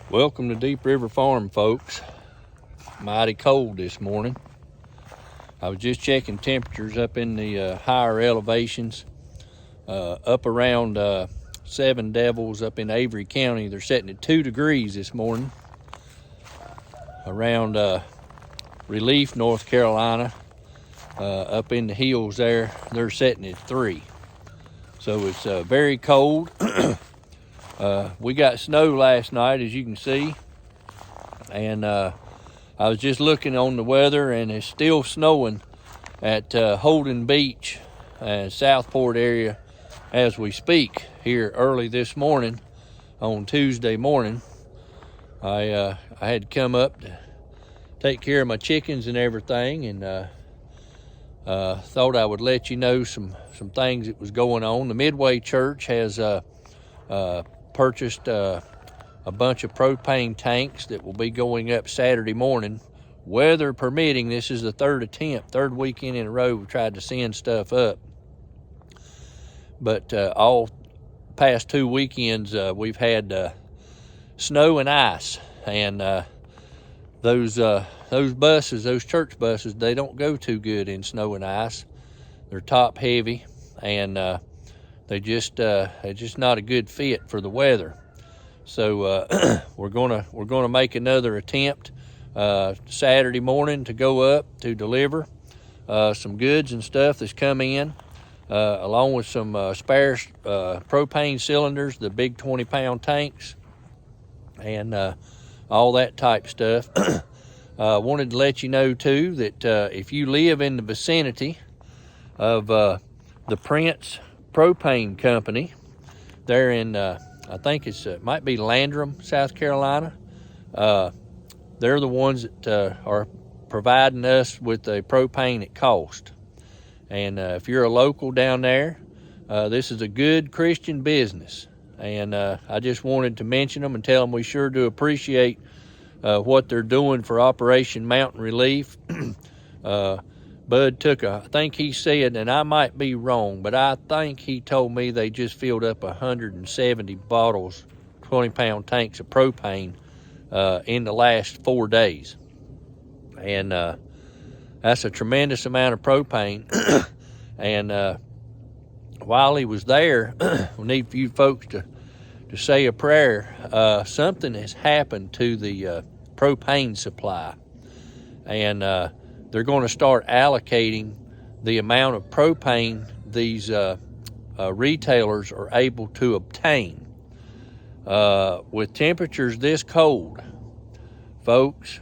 Welcome to Deep River Farm, folks. Mighty cold this morning. I was just checking temperatures up in the higher elevations. Up around Seven Devils up in Avery County, they're sitting at 2 degrees this morning. Around Relief, North Carolina, up in the hills there, they're sitting at 3. So it's very cold. We got snow last night, as you can see, and I was just looking on the weather, and it's still snowing at Holden Beach and Southport area as we speak here early this morning on Tuesday morning. I had come up to take care of my chickens and everything, and thought I would let you know some things that was going on. The Midway Church has purchased a bunch of propane tanks that will be going up Saturday morning, weather permitting. This is the third weekend in a row we've tried to send stuff up, but all past 2 weekends we've had snow and ice, and those church buses, they don't go too good in snow and ice. They're top heavy, and they're just not a good fit for the weather. So we're gonna make another attempt Saturday morning to go up to deliver some goods and stuff that's come in, along with some spare propane cylinders, the big 20-pound tanks, and all that type stuff. Wanted to let you know too that if you live in the vicinity of the Prince Propane Company, they're in I think it might be Landrum, South Carolina. They're the ones that are providing us with a propane at cost. And if you're a local down there, this is a good Christian business. And I just wanted to mention them and tell them we sure do appreciate what they're doing for Operation Mountain Relief. Bud took I think he said, and I might be wrong, but I think he told me they just filled up 170 bottles, 20-pound tanks of propane in the last 4 days. And that's a tremendous amount of propane. And while he was there, we need for you folks to say a prayer. Something has happened to the propane supply, and they're going to start allocating the amount of propane these retailers are able to obtain. With temperatures this cold, folks,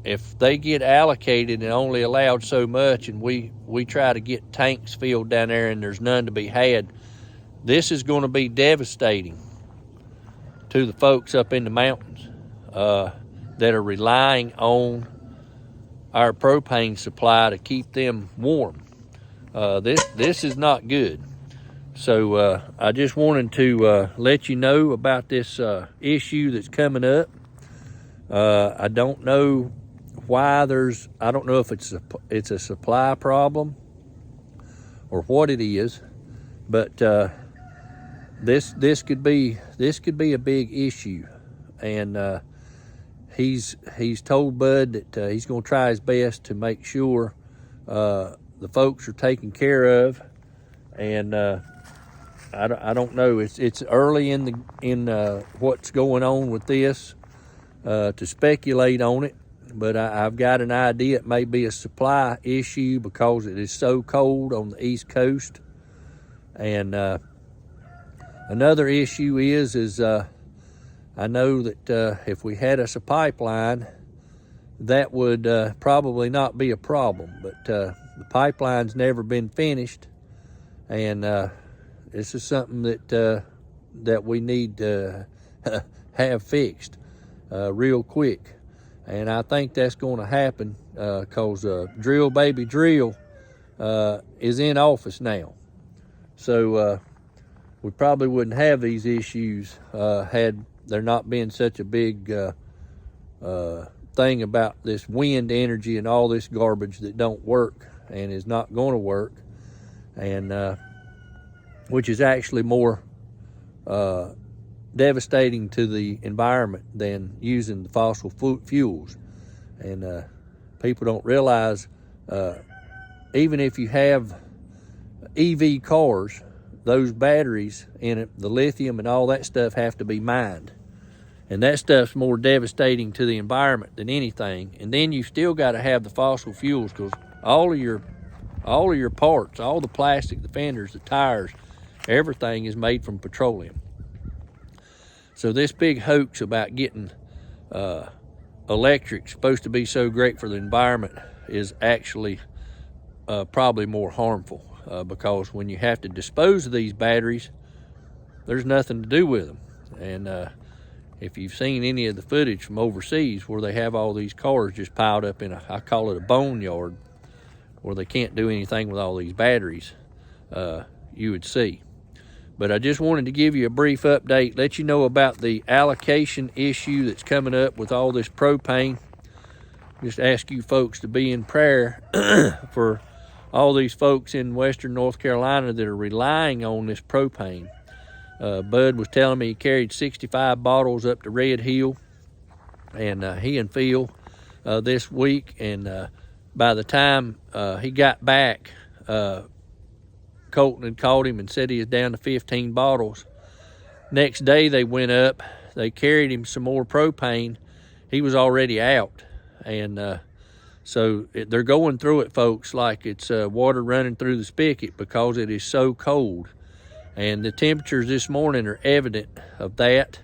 if they get allocated and only allowed so much, and we try to get tanks filled down there and there's none to be had, this is going to be devastating to the folks up in the mountains that are relying on our propane supply to keep them warm. This is not good. So I just wanted to let you know about this issue that's coming up. I don't know why I don't know if it's a supply problem or what it is, but this could be a big issue. And he's told Bud that he's going to try his best to make sure the folks are taken care of. And I don't know. It's early in what's going on with this to speculate on it, but I've got an idea it may be a supply issue because it is so cold on the East Coast. And another issue is I know that if we had us a pipeline, that would probably not be a problem, but the pipeline's never been finished, and this is something that we need to have fixed real quick. And I think that's going to happen because Drill Baby Drill is in office now. So we probably wouldn't have these issues had there not been such a big thing about this wind energy and all this garbage that don't work and is not going to work, and which is actually more devastating to the environment than using the fossil fuels. And people don't realize, even if you have EV cars, those batteries in it, the lithium and all that stuff, have to be mined. And that stuff's more devastating to the environment than anything. And then you still got to have the fossil fuels, because all of your parts, all the plastic, the fenders, the tires, everything is made from petroleum. So this big hoax about getting electric supposed to be so great for the environment is actually probably more harmful, because when you have to dispose of these batteries, there's nothing to do with them. And if you've seen any of the footage from overseas where they have all these cars just piled up in I call it a boneyard, where they can't do anything with all these batteries, you would see. But I just wanted to give you a brief update, let you know about the allocation issue that's coming up with all this propane. Just ask you folks to be in prayer for all these folks in western North Carolina that are relying on this propane. Bud was telling me he carried 65 bottles up to Red Hill, and he and Phil this week, and by the time he got back, Colton had called him and said he was down to 15 bottles. Next day they went up, they carried him some more propane. He was already out. And so they're going through it, folks, like it's water running through the spigot, because it is so cold. And the temperatures this morning are evident of that.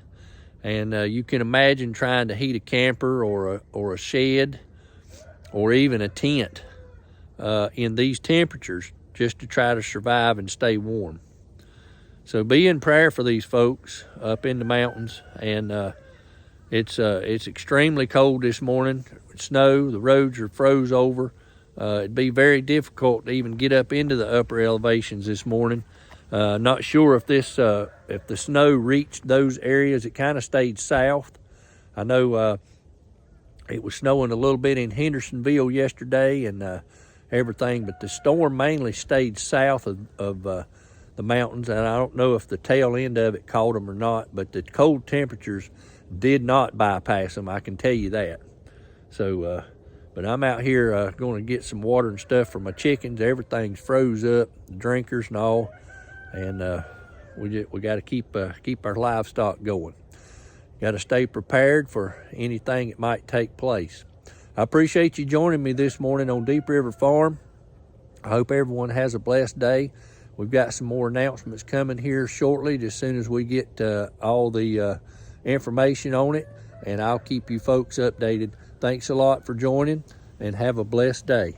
And you can imagine trying to heat a camper or a shed or even a tent in these temperatures, just to try to survive and stay warm. So be in prayer for these folks up in the mountains. And it's extremely cold this morning. Snow, the roads are froze over. It'd be very difficult to even get up into the upper elevations this morning. Not sure if if the snow reached those areas. It kind of stayed south. I know it was snowing a little bit in Hendersonville yesterday and everything, but the storm mainly stayed south of the mountains, and I don't know if the tail end of it caught them or not, but the cold temperatures did not bypass them, I can tell you that. So, but I'm out here going to get some water and stuff for my chickens. Everything's froze up, the drinkers and all, and we got to keep our livestock going. Got to stay prepared for anything that might take place. I appreciate you joining me this morning on Deep River Farm. I hope everyone has a blessed day. We've got some more announcements coming here shortly, as soon as we get all the information on it, and I'll keep you folks updated. Thanks a lot for joining, and have a blessed day.